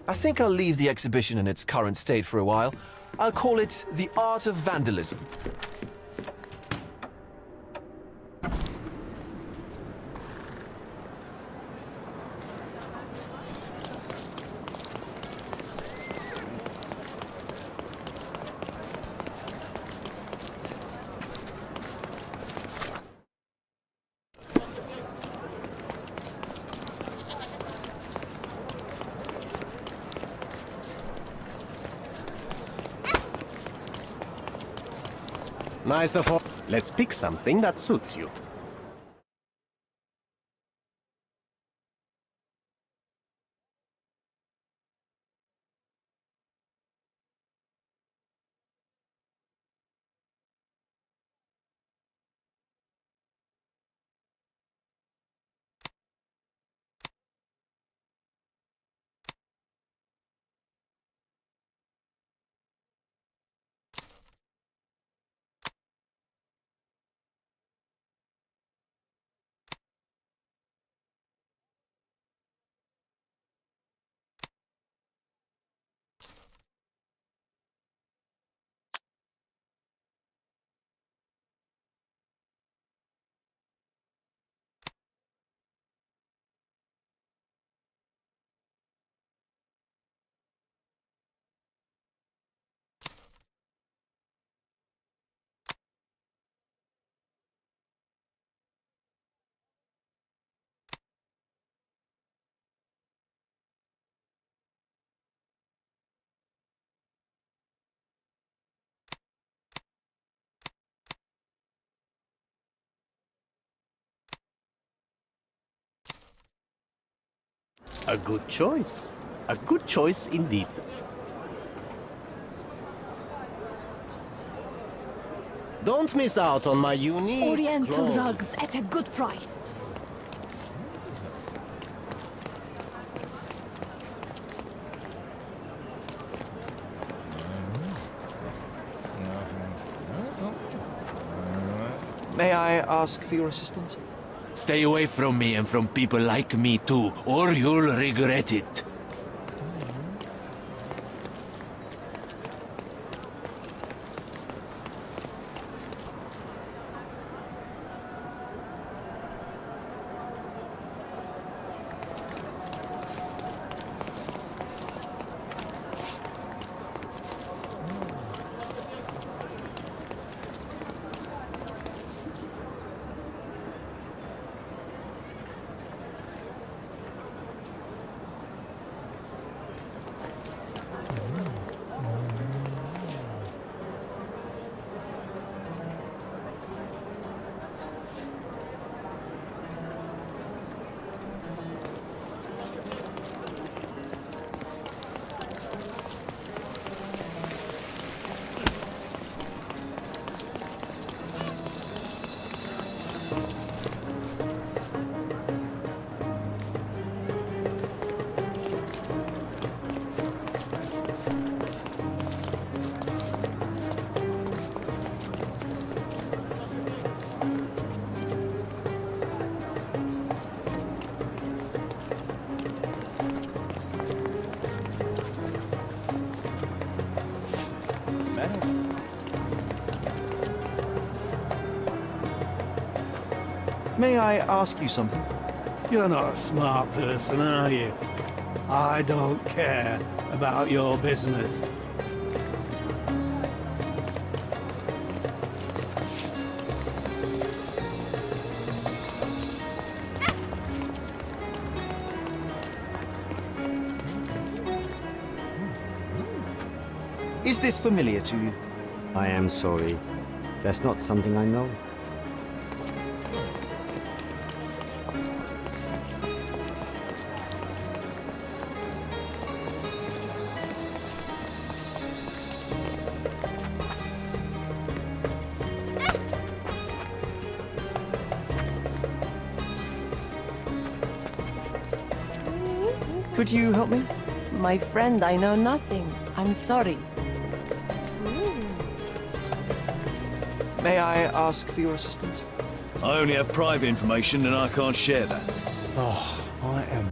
I think I'll leave the exhibition in its current state for a while. I'll call it The Art of Vandalism. Nice of all. Let's pick something that suits you. A good choice. A good choice indeed. Don't miss out on my unique Oriental clothes. rugs at a good price. May I ask for your assistance? Stay away from me and from people like me too, or you'll regret it. May I ask you something? You're not a smart person, are you? I don't care about your business. Is this familiar to you? I am sorry. That's not something I know. Could you help me? My friend, I know nothing. I'm sorry. May I ask for your assistance? I only have private information and I can't share that. Oh, I am.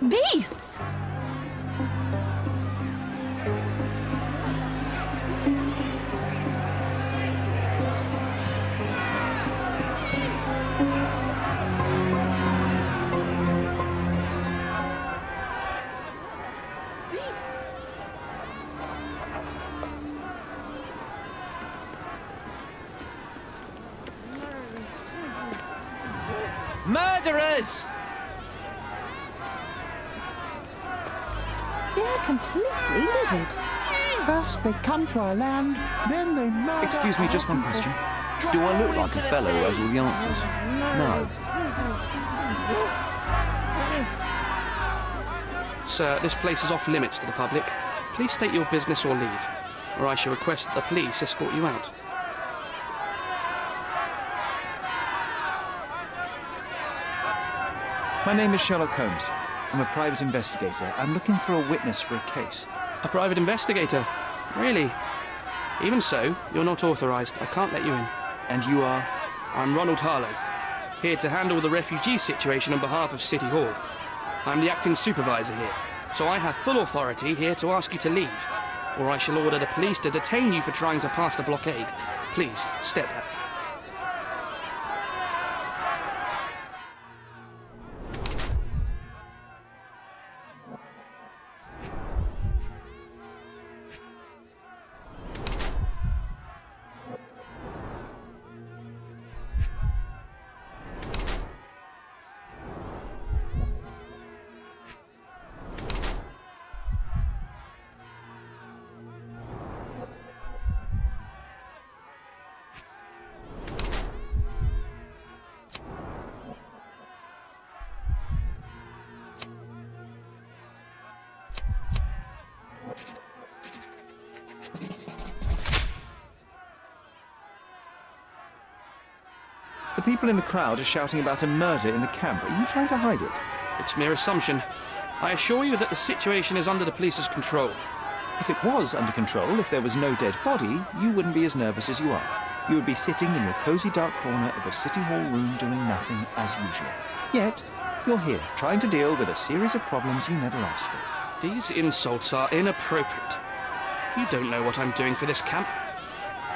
Beasts! Murderers! They're completely livid. First they come to our land, then they murder. Excuse me, just one question. Do I look like a fellow who has all the answers? No. Sir, this place is off limits to the public. Please state your business or leave, or I shall request that the police escort you out. My name is Sherlock Holmes. I'm a private investigator. I'm looking for a witness for a case. A private investigator? Really? Even so, you're not authorized. I can't let you in. And you are? I'm Ronald Harlow, here to handle the refugee situation on behalf of City Hall. I'm the acting supervisor here, so I have full authority here to ask you to leave, or I shall order the police to detain you for trying to pass the blockade. Please, step back. The people in the crowd are shouting about a murder in the camp. Are you trying to hide it? It's mere assumption. I assure you that the situation is under the police's control. If it was under control, if there was no dead body, you wouldn't be as nervous as you are. You would be sitting in your cozy dark corner of a City Hall room doing nothing as usual. Yet, you're here, trying to deal with a series of problems you never asked for. These insults are inappropriate. You don't know what I'm doing for this camp.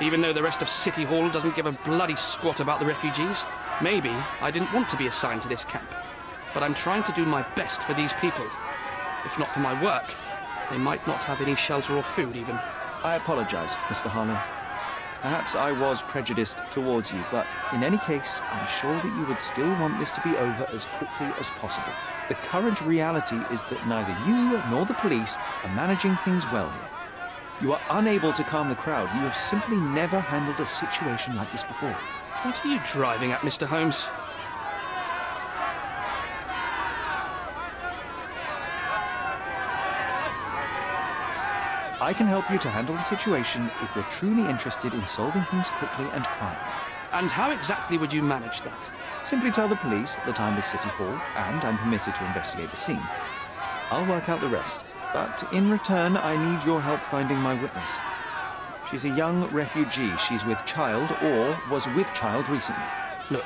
Even though the rest of City Hall doesn't give a bloody squat about the refugees, maybe I didn't want to be assigned to this camp. But I'm trying to do my best for these people. If not for my work, they might not have any shelter or food even. I apologize, Mr. Harlow. Perhaps I was prejudiced towards you, but in any case, I'm sure that you would still want this to be over as quickly as possible. The current reality is that neither you nor the police are managing things well here. You are unable to calm the crowd. You have simply never handled a situation like this before. What are you driving at, Mr. Holmes? I can help you to handle the situation if you're truly interested in solving things quickly and quietly. And how exactly would you manage that? Simply tell the police that I'm with City Hall and I'm permitted to investigate the scene. I'll work out the rest, but in return I need your help finding my witness. She's a young refugee. She's with child or was with child recently. Look,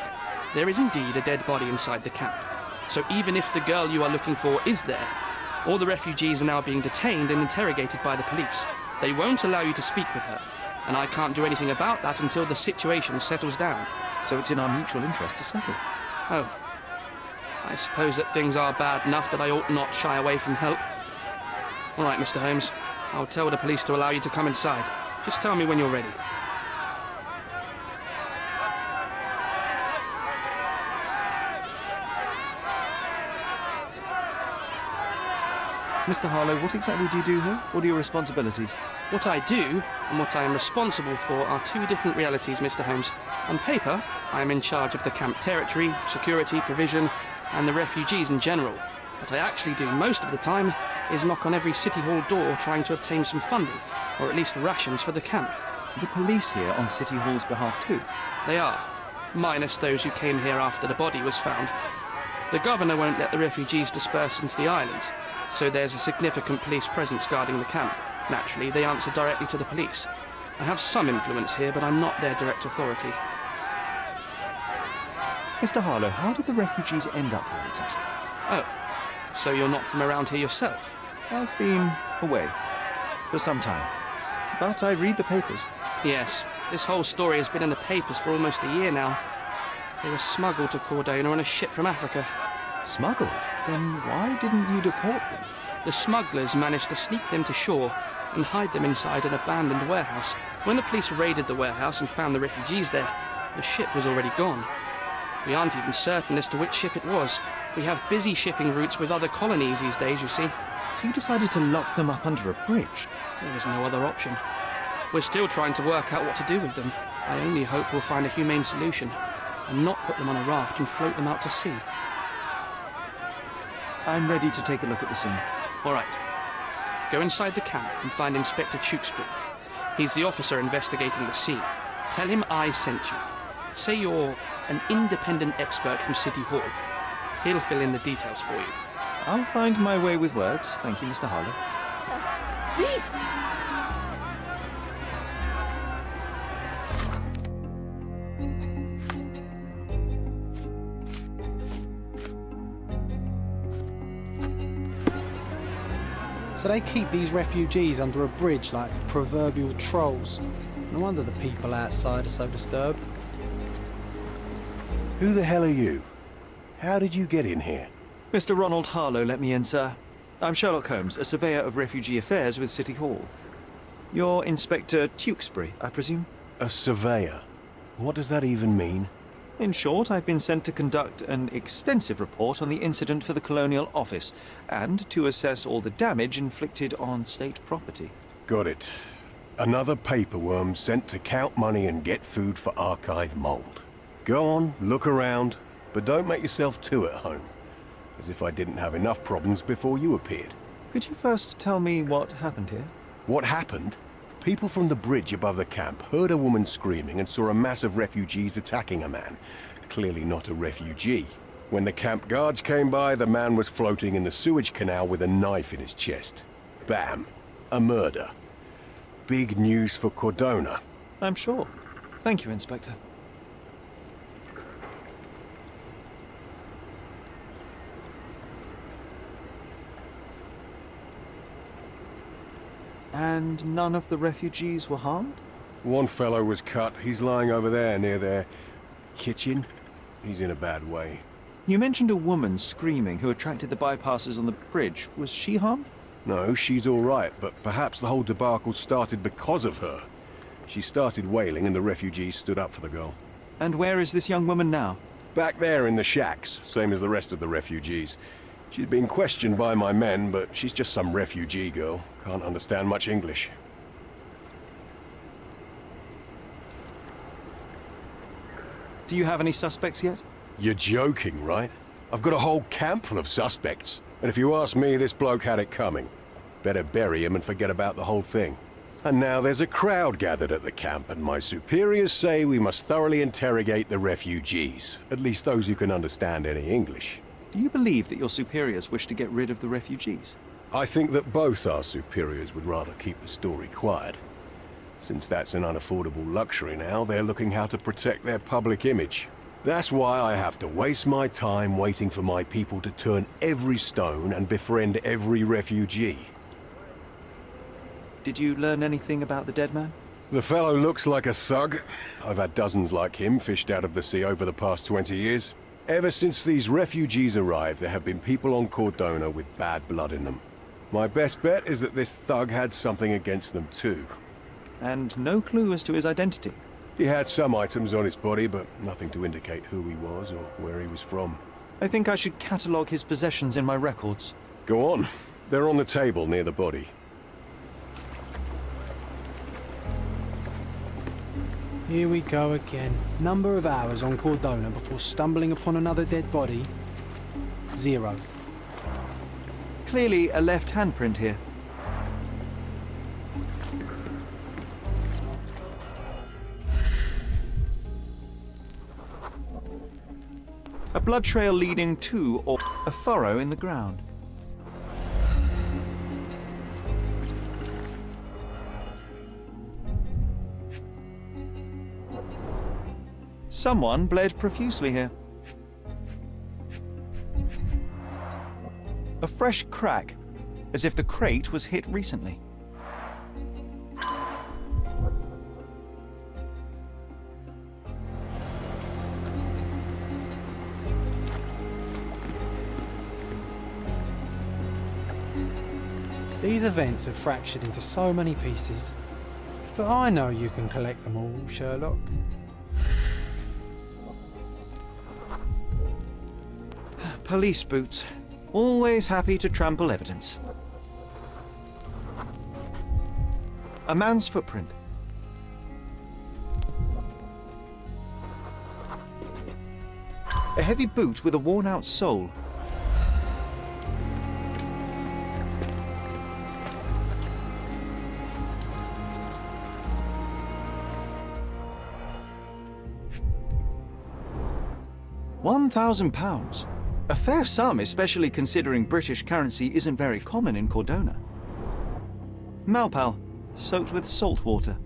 there is indeed a dead body inside the camp. So even if the girl you are looking for is there, all the refugees are now being detained and interrogated by the police. They won't allow you to speak with her, and I can't do anything about that until the situation settles down. So it's in our mutual interest to settle it. Oh. I suppose that things are bad enough that I ought not shy away from help. All right, Mr. Holmes. I'll tell the police to allow you to come inside. Just tell me when you're ready. Mr. Harlow, what exactly do you do here? What are your responsibilities? What I do and what I am responsible for are two different realities, Mr. Holmes. On paper, I am in charge of the camp territory, security, provision, and the refugees in general. What I actually do most of the time is knock on every City Hall door trying to obtain some funding, or at least rations for the camp. The police here on City Hall's behalf too? They are, minus those who came here after the body was found. The governor won't let the refugees disperse into the island, so there's a significant police presence guarding the camp. Naturally, they answer directly to the police. I have some influence here, but I'm not their direct authority. Mr. Harlow, how did the refugees end up here exactly? Oh, so you're not from around here yourself? I've been away for some time, but I read the papers. Yes, this whole story has been in the papers for almost a year now. They were smuggled to کوردونا on a ship from Africa. Smuggled? Then why didn't you deport them? The smugglers managed to sneak them to shore and hide them inside an abandoned warehouse. When the police raided the warehouse and found the refugees there, the ship was already gone. We aren't even certain as to which ship it was. We have busy shipping routes with other colonies these days, you see. So you decided to lock them up under a bridge? There was no other option. We're still trying to work out what to do with them. I only hope we'll find a humane solution and not put them on a raft and float them out to sea. I'm ready to take a look at the scene. All right. Go inside the camp and find Inspector Tewkesbury. He's the officer investigating the scene. Tell him I sent you. Say you're an independent expert from City Hall. He'll fill in the details for you. I'll find my way with words. Thank you, Mr. Harlow. Beasts! So they keep these refugees under a bridge like proverbial trolls. No wonder the people outside are so disturbed. Who the hell are you? How did you get in here? Mr. Ronald Harlow let me in, sir. I'm Sherlock Holmes, a surveyor of refugee affairs with City Hall. You're Inspector Tewkesbury, I presume? A surveyor? What does that even mean? In short, I've been sent to conduct an extensive report on the incident for the Colonial Office and to assess all the damage inflicted on state property. Got it. Another paperworm sent to count money and get food for archive mold. Go on, look around, but don't make yourself too at home. As if I didn't have enough problems before you appeared. Could you first tell me what happened here? What happened? People from the bridge above the camp heard a woman screaming and saw a mass of refugees attacking a man. Clearly not a refugee. When the camp guards came by, the man was floating in the sewage canal with a knife in his chest. Bam. A murder. Big news for Kourdona. I'm sure. Thank you, Inspector. And none of the refugees were harmed? One fellow was cut. He's lying over there near their kitchen. He's in a bad way. You mentioned a woman screaming who attracted the bypassers on the bridge. Was she harmed? No, she's all right, but perhaps the whole debacle started because of her. She started wailing and the refugees stood up for the girl. And where is this young woman now? Back there in the shacks, same as the rest of the refugees. She's been questioned by my men, but she's just some refugee girl. Can't understand much English. Do you have any suspects yet? You're joking, right? I've got a whole camp full of suspects. And if you ask me, this bloke had it coming. Better bury him and forget about the whole thing. And now there's a crowd gathered at the camp, and my superiors say we must thoroughly interrogate the refugees. At least those who can understand any English. Do you believe that your superiors wish to get rid of the refugees? I think that both our superiors would rather keep the story quiet. Since that's an unaffordable luxury now, they're looking how to protect their public image. That's why I have to waste my time waiting for my people to turn every stone and befriend every refugee. Did you learn anything about the dead man? The fellow looks like a thug. I've had dozens like him fished out of the sea over the past 20 years. Ever since these refugees arrived, there have been people on کوردونا with bad blood in them. My best bet is that this thug had something against them too. And no clue as to his identity? He had some items on his body, but nothing to indicate who he was or where he was from. I think I should catalogue his possessions in my records. Go on. They're on the table near the body. Here we go again. Number of hours on کوردونا before stumbling upon another dead body? 0. Clearly a left handprint here. A blood trail leading to or a furrow in the ground. Someone bled profusely here. A fresh crack, as if the crate was hit recently. These events are fractured into so many pieces. But I know you can collect them all, Sherlock. Police boots. Always happy to trample evidence. A man's footprint. A heavy boot with a worn-out sole. £1,000. A fair sum, especially considering British currency isn't very common in Kourdona. Malpal, soaked with salt water.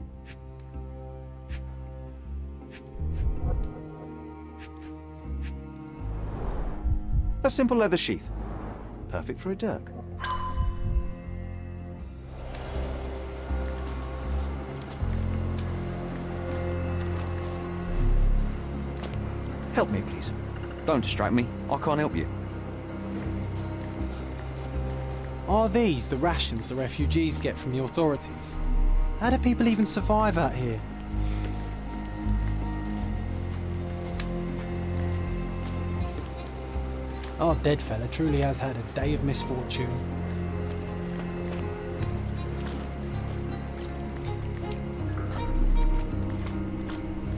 A simple leather sheath. Perfect for a dirk. Help me, please. Don't distract me. I can't help you. Are these the rations the refugees get from the authorities? How do people even survive out here? Our dead fella truly has had a day of misfortune.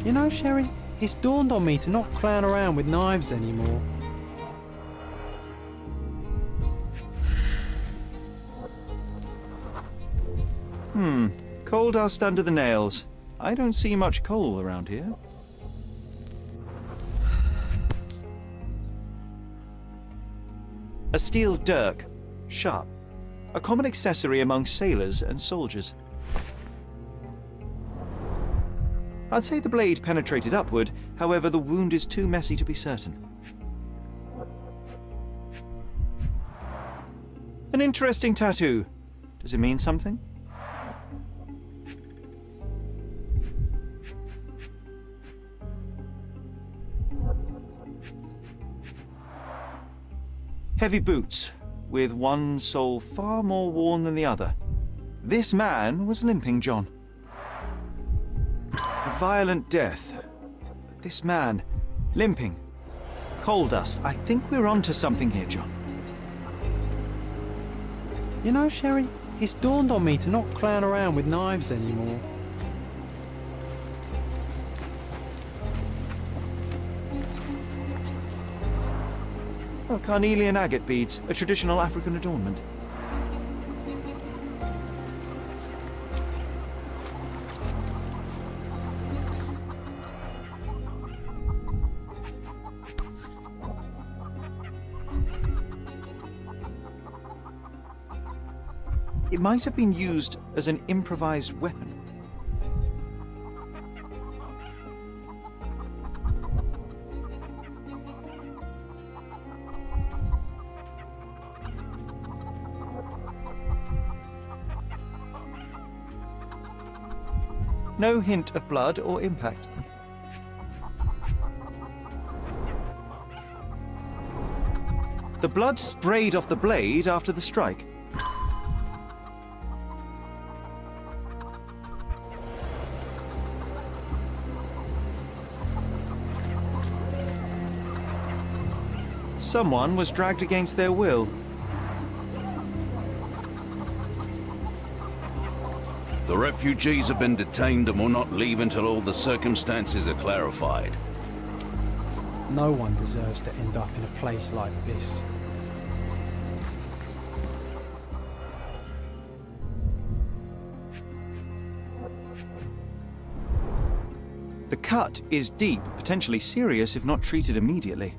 You know, Sherry, it's dawned on me to not clown around with knives anymore. Coal dust under the nails. I don't see much coal around here. A steel dirk. Sharp. A common accessory among sailors and soldiers. I'd say the blade penetrated upward, however the wound is too messy to be certain. An interesting tattoo. Does it mean something? Heavy boots, with one sole far more worn than the other. This man was Limping John. violent death. This man, limping. Coal dust. I think we're onto something here, John. You know, Sherry, it's dawned on me to not clown around with knives anymore. Oh, carnelian agate beads, a traditional African adornment. It might have been used as an improvised weapon. No hint of blood or impact. The blood sprayed off the blade after the strike. Someone was dragged against their will. The refugees have been detained and will not leave until all the circumstances are clarified. No one deserves to end up in a place like this. The cut is deep, potentially serious if not treated immediately.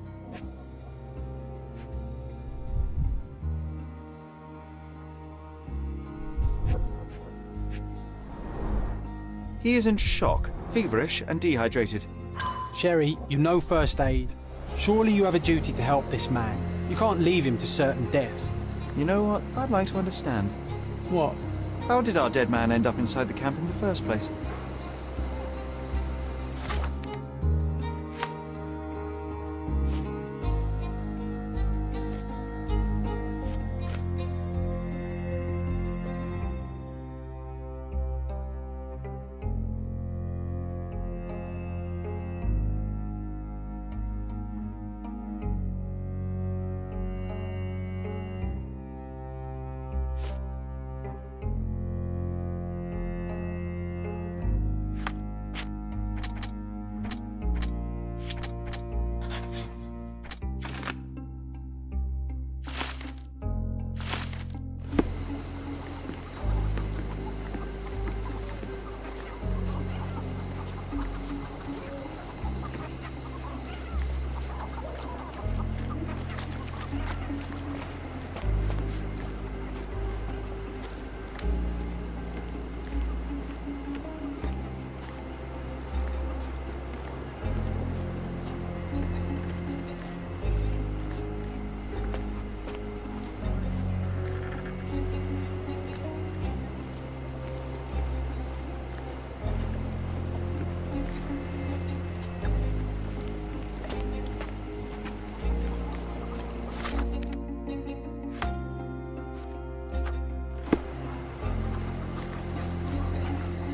He is in shock, feverish and dehydrated. Sherry, you know first aid. Surely you have a duty to help this man. You can't leave him to certain death. You know what? I'd like to understand. What? How did our dead man end up inside the camp in the first place?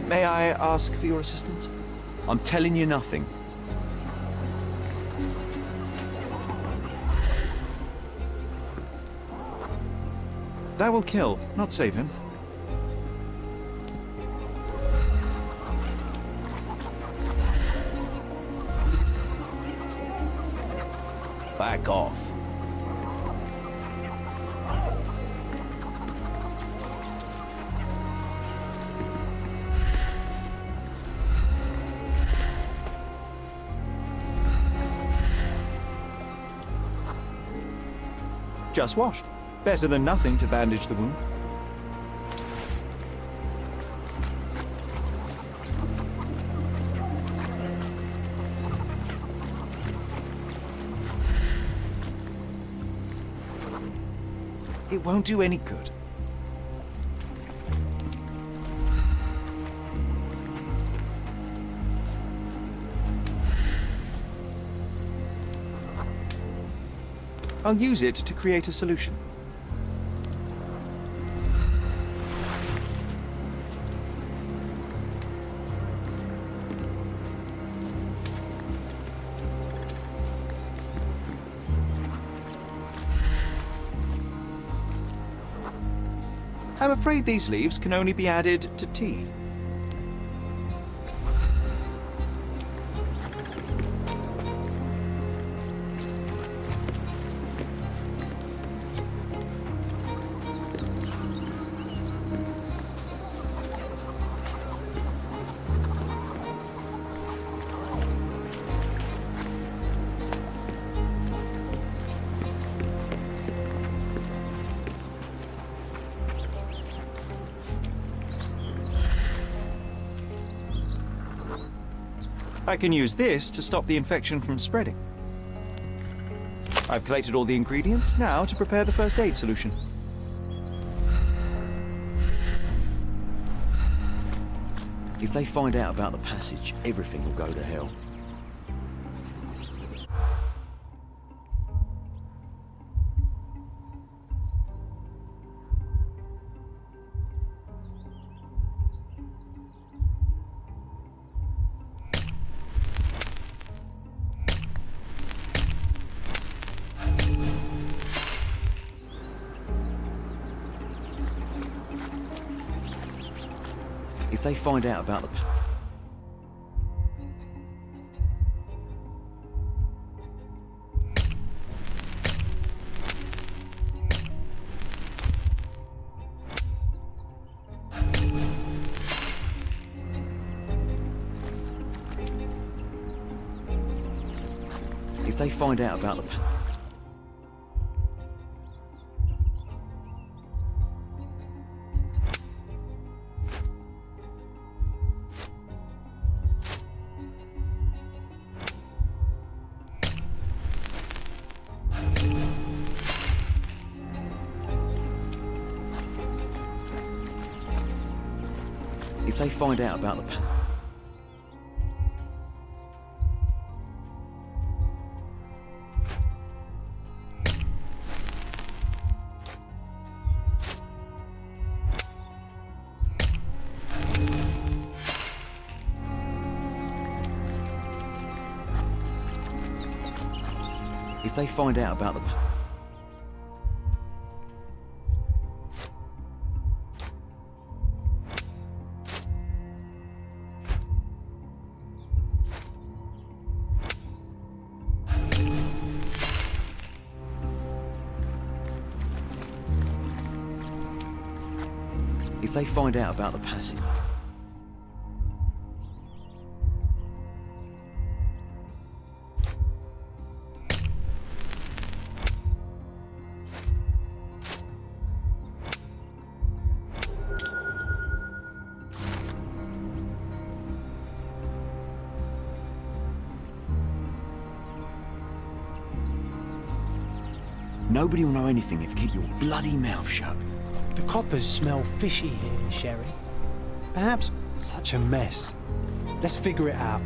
May I ask for your assistance? I'm telling you nothing. That will kill, not save him. Back off. Just washed. Better than nothing to bandage the wound. It won't do any good. I'll use it to create a solution. I'm afraid these leaves can only be added to tea. I can use this to stop the infection from spreading. I've collated all the ingredients, now to prepare the first aid solution. If they find out about the passage, everything will go to hell. If they find out about the... If they find out about the... If they find out about the... If they find out about the... If they find out about the passage... Nobody will know anything if you keep your bloody mouth shut. The coppers smell fishy here, Sherry. Perhaps such a mess. Let's figure it out.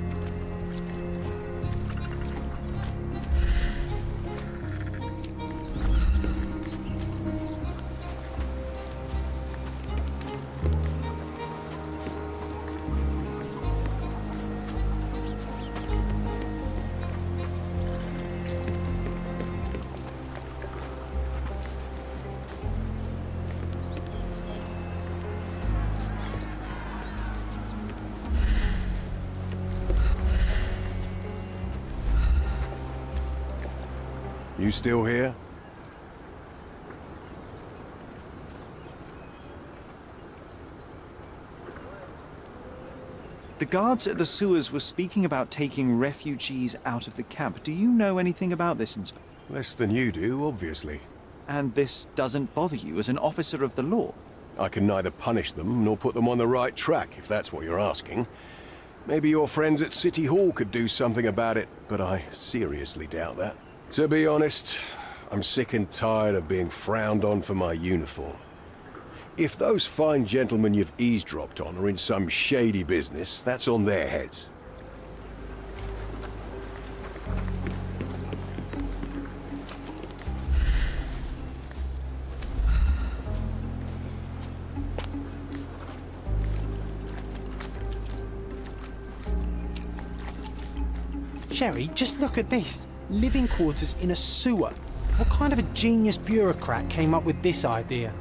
You still here? The guards at the sewers were speaking about taking refugees out of the camp. Do you know anything about this, Inspector? Less than you do, obviously. And this doesn't bother you as an officer of the law? I can neither punish them nor put them on the right track, if that's what you're asking. Maybe your friends at City Hall could do something about it, but I seriously doubt that. To be honest, I'm sick and tired of being frowned on for my uniform. If those fine gentlemen you've eavesdropped on are in some shady business, that's on their heads. Sherry, just look at this. Living quarters in a sewer. What kind of a genius bureaucrat came up with this idea?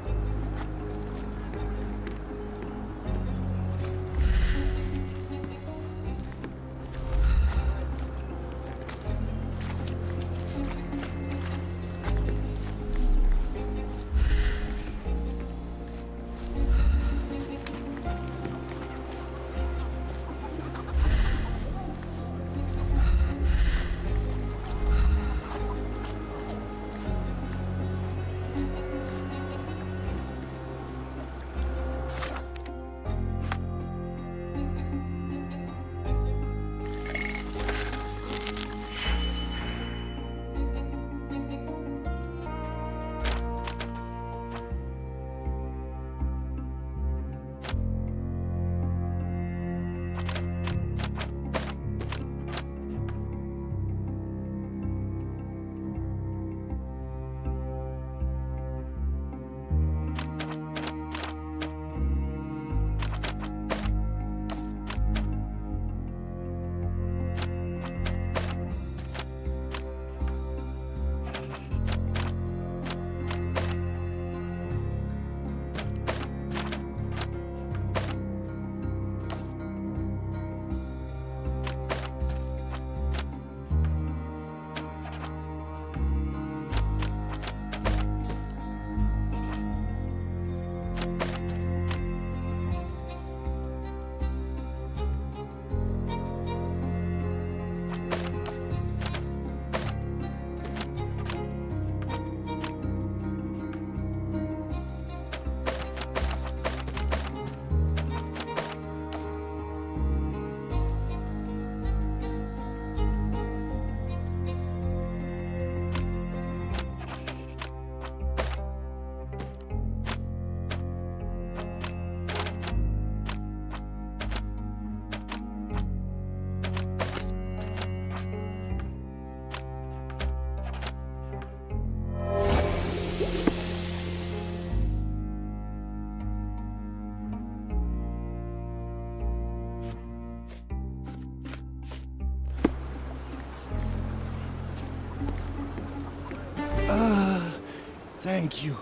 Thank you.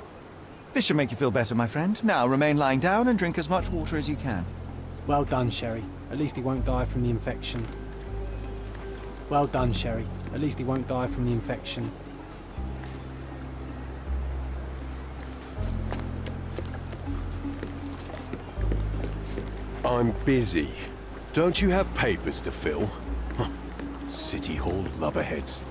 This should make you feel better, my friend. Now remain lying down and drink as much water as you can. Well done, Sherry. At least he won't die from the infection. Well done, Sherry. At least he won't die from the infection. I'm busy. Don't you have papers to fill? City Hall lubberheads.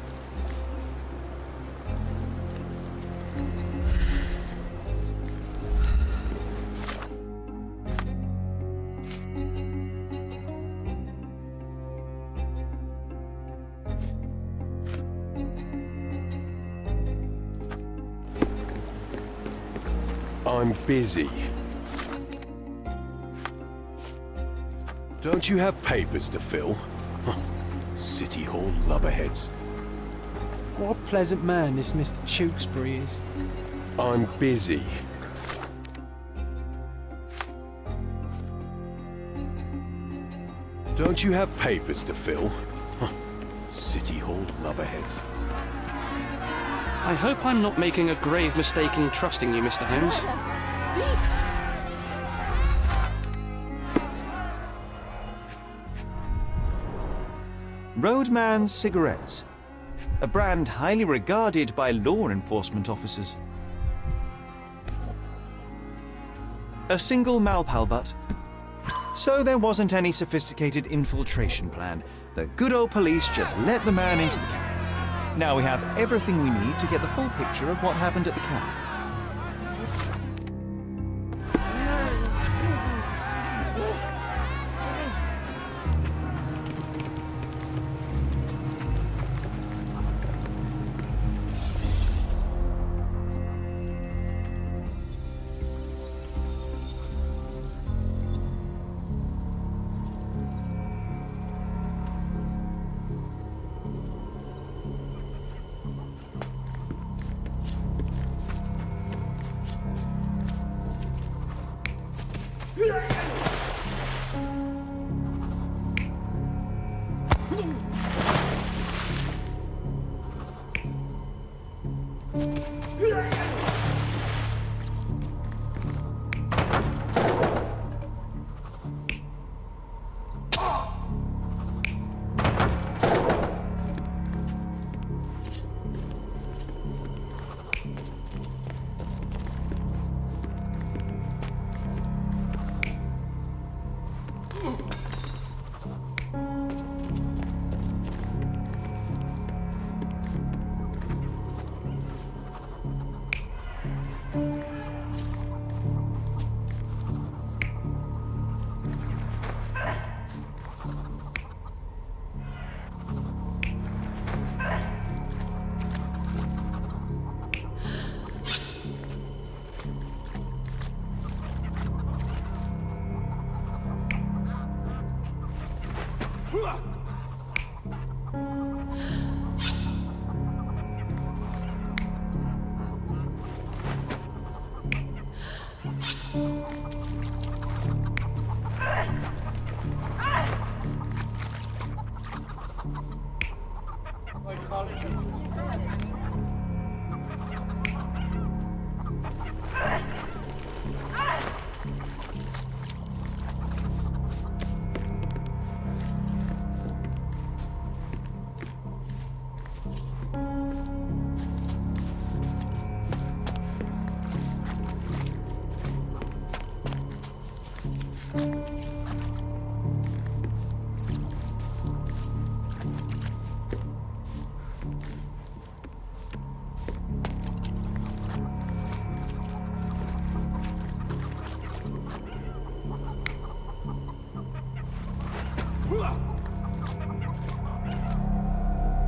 I'm busy. Don't you have papers to fill? City Hall lubberheads. What a pleasant man this Mr. Tewkesbury is. I'm busy. Don't you have papers to fill? City Hall lubberheads. I hope I'm not making a grave mistake in trusting you, Mr. Holmes. Roadman cigarettes. A brand highly regarded by law enforcement officers. A single Malpal butt. So there wasn't any sophisticated infiltration plan. The good old police just let the man into the camp. Now we have everything we need to get the full picture of what happened at the camp.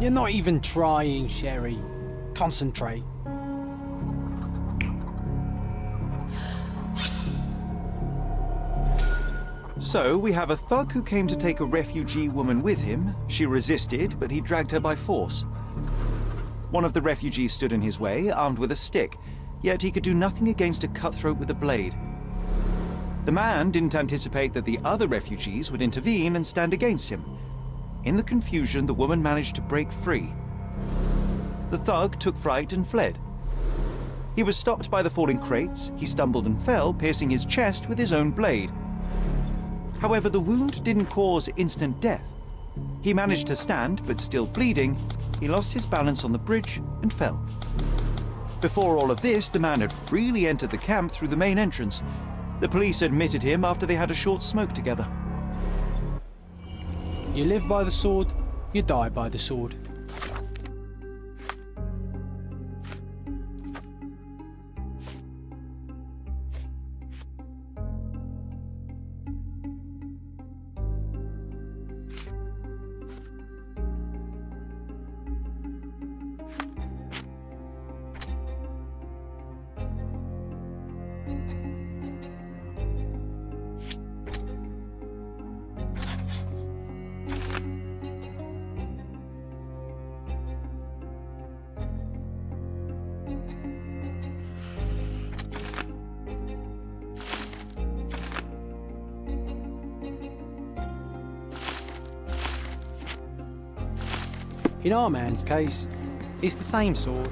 You're not even trying, Sherry. Concentrate. So, we have a thug who came to take a refugee woman with him. She resisted, but he dragged her by force. One of the refugees stood in his way, armed with a stick, yet he could do nothing against a cutthroat with a blade. The man didn't anticipate that the other refugees would intervene and stand against him. In the confusion, the woman managed to break free. The thug took fright and fled. He was stopped by the falling crates, he stumbled and fell, piercing his chest with his own blade. However, the wound didn't cause instant death. He managed to stand, but still bleeding, he lost his balance on the bridge and fell. Before all of this, the man had freely entered the camp through the main entrance. The police admitted him after they had a short smoke together. You live by the sword, you die by the sword. In our man's case, it's the same sword.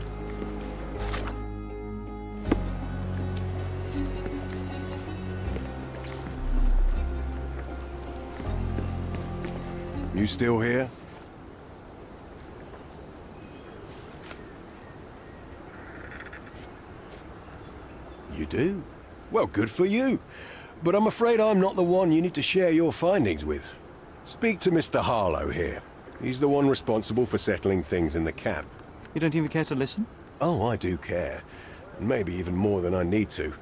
You still here? You do? Well, good for you. But I'm afraid I'm not the one you need to share your findings with. Speak to Mr. Harlow here. He's the one responsible for settling things in the camp. You don't even care to listen? Oh, I do care. Maybe even more than I need to.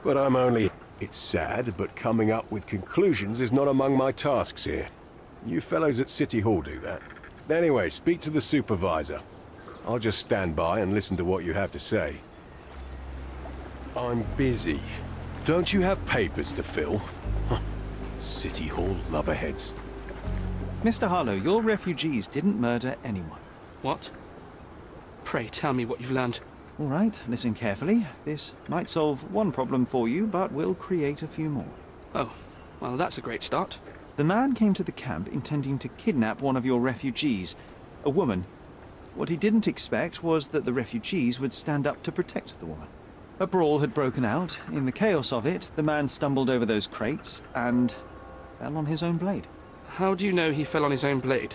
But I'm only... It's sad, but coming up with conclusions is not among my tasks here. You fellows at City Hall do that. Anyway, speak to the supervisor. I'll just stand by and listen to what you have to say. I'm busy. Don't you have papers to fill? City Hall lubberheads. Mr. Harlow, your refugees didn't murder anyone. What? Pray tell me what you've learned. All right, listen carefully. This might solve one problem for you, but will create a few more. Oh, well, that's a great start. The man came to the camp intending to kidnap one of your refugees, a woman. What he didn't expect was that the refugees would stand up to protect the woman. A brawl had broken out. In the chaos of it, the man stumbled over those crates and fell on his own blade. How do you know he fell on his own blade?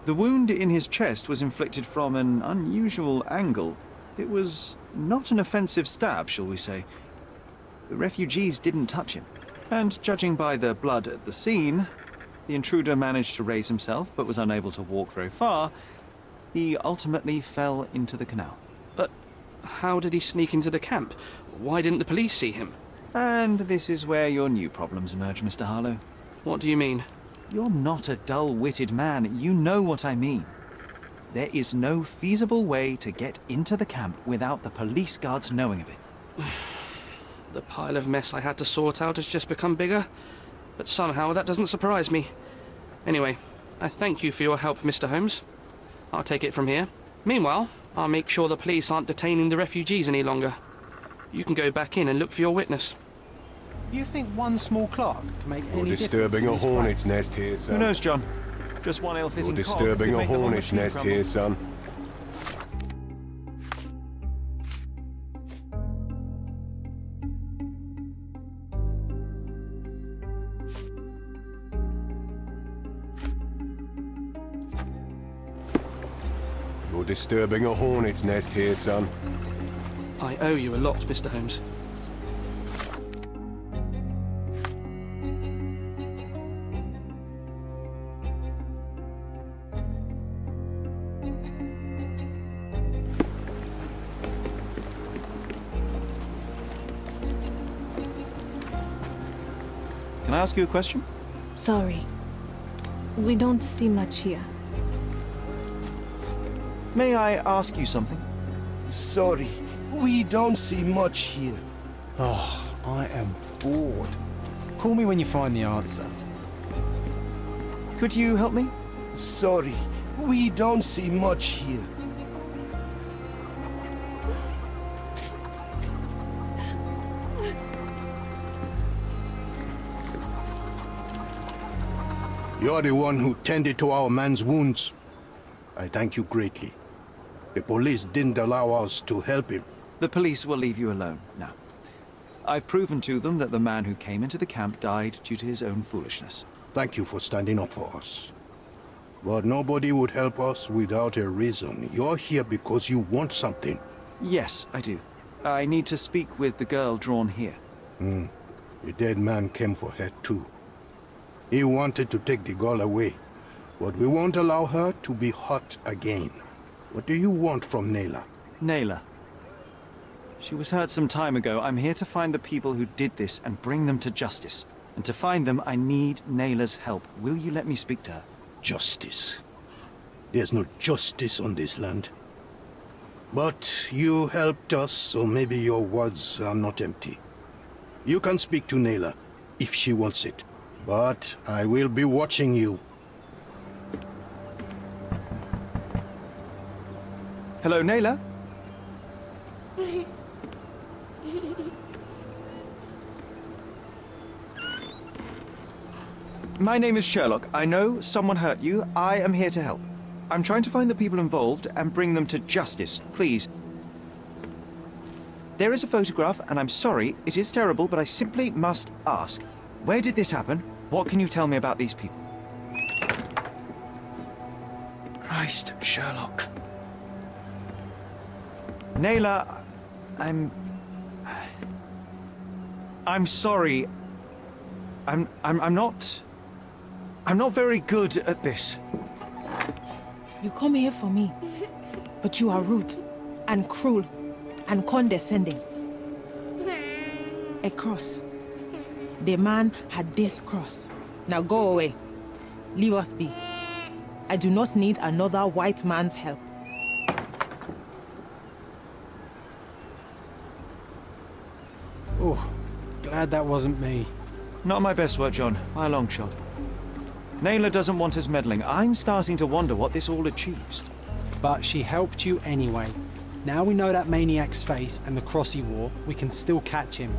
The wound in his chest was inflicted from an unusual angle. It was not an offensive stab, shall we say. The refugees didn't touch him. And judging by the blood at the scene, the intruder managed to raise himself but was unable to walk very far. He ultimately fell into the canal. But how did he sneak into the camp? Why didn't the police see him? And this is where your new problems emerge, Mr. Harlow. What do you mean? You're not a dull-witted man. You know what I mean. There is no feasible way to get into the camp without the police guards knowing of it. The pile of mess I had to sort out has just become bigger, but somehow that doesn't surprise me. Anyway, I thank you for your help, Mr. Holmes. I'll take it from here. Meanwhile, I'll make sure the police aren't detaining the refugees any longer. You can go back in and look for your witness. You think one small clock can make You're any disturbing a difference in hornet's this place? nest here, son. Who knows, John? Just one ill-fitting You're cog disturbing could a make the whole hornet's machine nest crumble. here, son. You're disturbing a hornet's nest here, son. I owe you a lot, Mr. Holmes. Can I ask you a question? Sorry. We don't see much here. May I ask you something? Sorry, we don't see much here. Oh, I am bored. Call me when you find the answer. Could you help me? Sorry, we don't see much here. You're the one who tended to our man's wounds. I thank you greatly. The police didn't allow us to help him. The police will leave you alone now. I've proven to them that the man who came into the camp died due to his own foolishness. Thank you for standing up for us. But nobody would help us without a reason. You're here because you want something. Yes, I do. I need to speak with the girl drawn here. The dead man came for her too. He wanted to take the girl away, but we won't allow her to be hurt again. What do you want from Nayla? Nayla. She was hurt some time ago. I'm here to find the people who did this and bring them to justice. And to find them, I need Nayla's help. Will you let me speak to her? Justice. There's no justice on this land. But you helped us, so maybe your words are not empty. You can speak to Nayla, if she wants it. But I will be watching you. Hello, Nayla? My name is Sherlock. I know someone hurt you. I am here to help. I'm trying to find the people involved and bring them to justice. Please. There is a photograph, and I'm sorry, it is terrible, but I simply must ask. Where did this happen? What can you tell me about these people? Christ, Sherlock. Nayla, I'm sorry. I'm not very good at this. You come here for me, but you are rude and cruel and condescending. A cross. The man had this cross. Now go away. Leave us be. I do not need another white man's help. Oh, glad that wasn't me. Not my best work, John, by a long shot. Nayla doesn't want us meddling. I'm starting to wonder what this all achieves. But she helped you anyway. Now we know that maniac's face and the cross he wore, we can still catch him.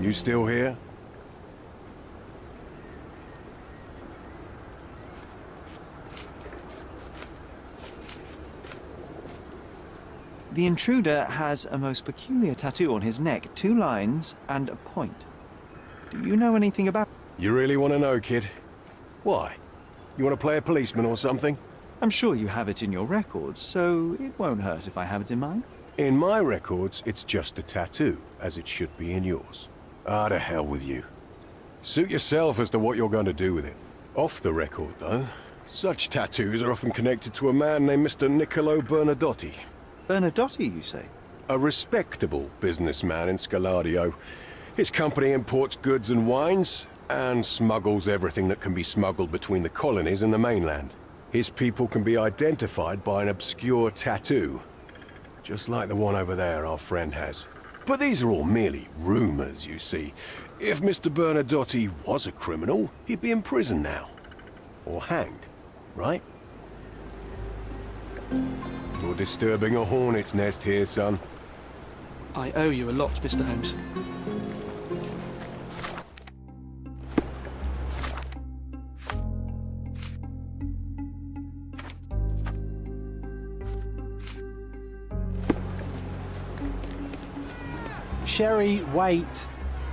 You still here? The intruder has a most peculiar tattoo on his neck, 2 lines and a point. Do you know anything about... You really want to know, kid? Why? You want to play a policeman or something? I'm sure you have it in your records, so it won't hurt if I have it in mine. In my records, it's just a tattoo, as it should be in yours. Ah, to hell with you. Suit yourself as to what you're going to do with it. Off the record, though, such tattoos are often connected to a man named Mr. Niccolo Bernadotti. Bernadotti, you say? A respectable businessman in Scalario. His company imports goods and wines, and smuggles everything that can be smuggled between the colonies and the mainland. His people can be identified by an obscure tattoo, just like the one over there our friend has. But these are all merely rumours, you see. If Mr. Bernadotte was a criminal, he'd be in prison now. Or hanged, right? You're disturbing a hornet's nest here, son. I owe you a lot, Mr. Holmes. Sherry, wait.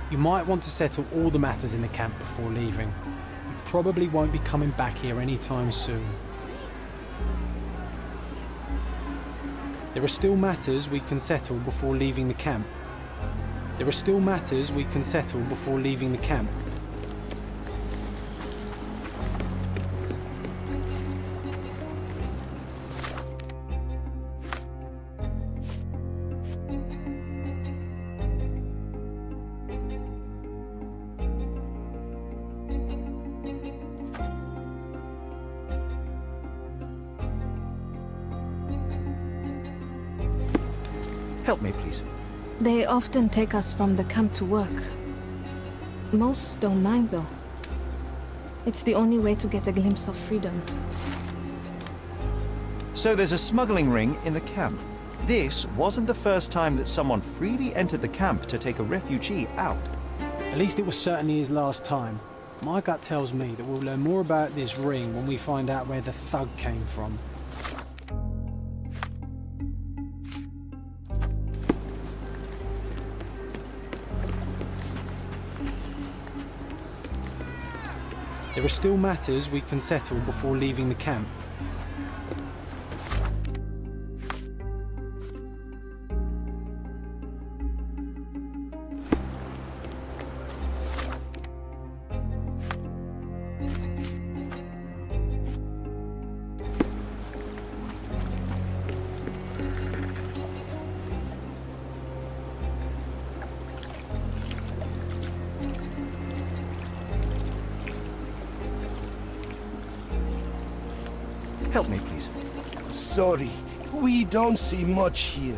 You might want to settle all the matters in the camp before leaving. You probably won't be coming back here anytime soon. There are still matters we can settle before leaving the camp. There are still matters we can settle before leaving the camp. Help me, please. They often take us from the camp to work. Most don't mind, though. It's the only way to get a glimpse of freedom. So there's a smuggling ring in the camp. This wasn't the first time that someone freely entered the camp to take a refugee out. At least it was certainly his last time. My gut tells me that we'll learn more about this ring when we find out where the thug came from. There are still matters we can settle before leaving the camp. Help me, please. Sorry, we don't see much here.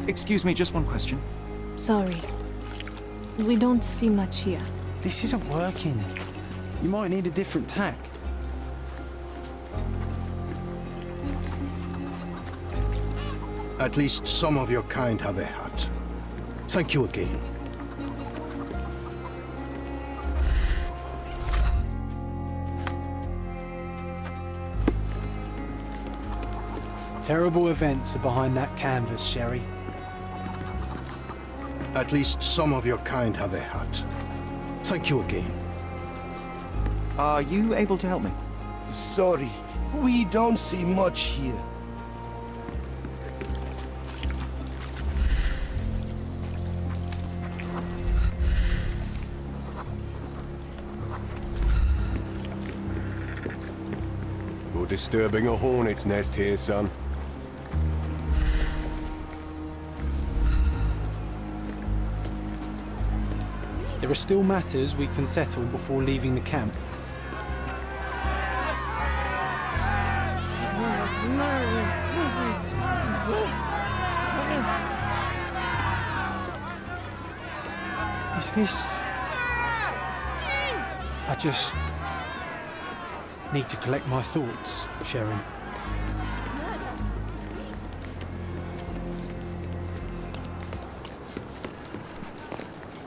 Excuse me, just one question. Sorry. We don't see much here. This isn't working. You might need a different tack. At least some of your kind have a hat. Thank you again. Terrible events are behind that canvas, Sherry. At least some of your kind have a hat. Thank you again. Are you able to help me? Sorry, we don't see much here. You're disturbing a hornet's nest here, son. There are still matters we can settle before leaving the camp. Is this... I just need to collect my thoughts, Sherry.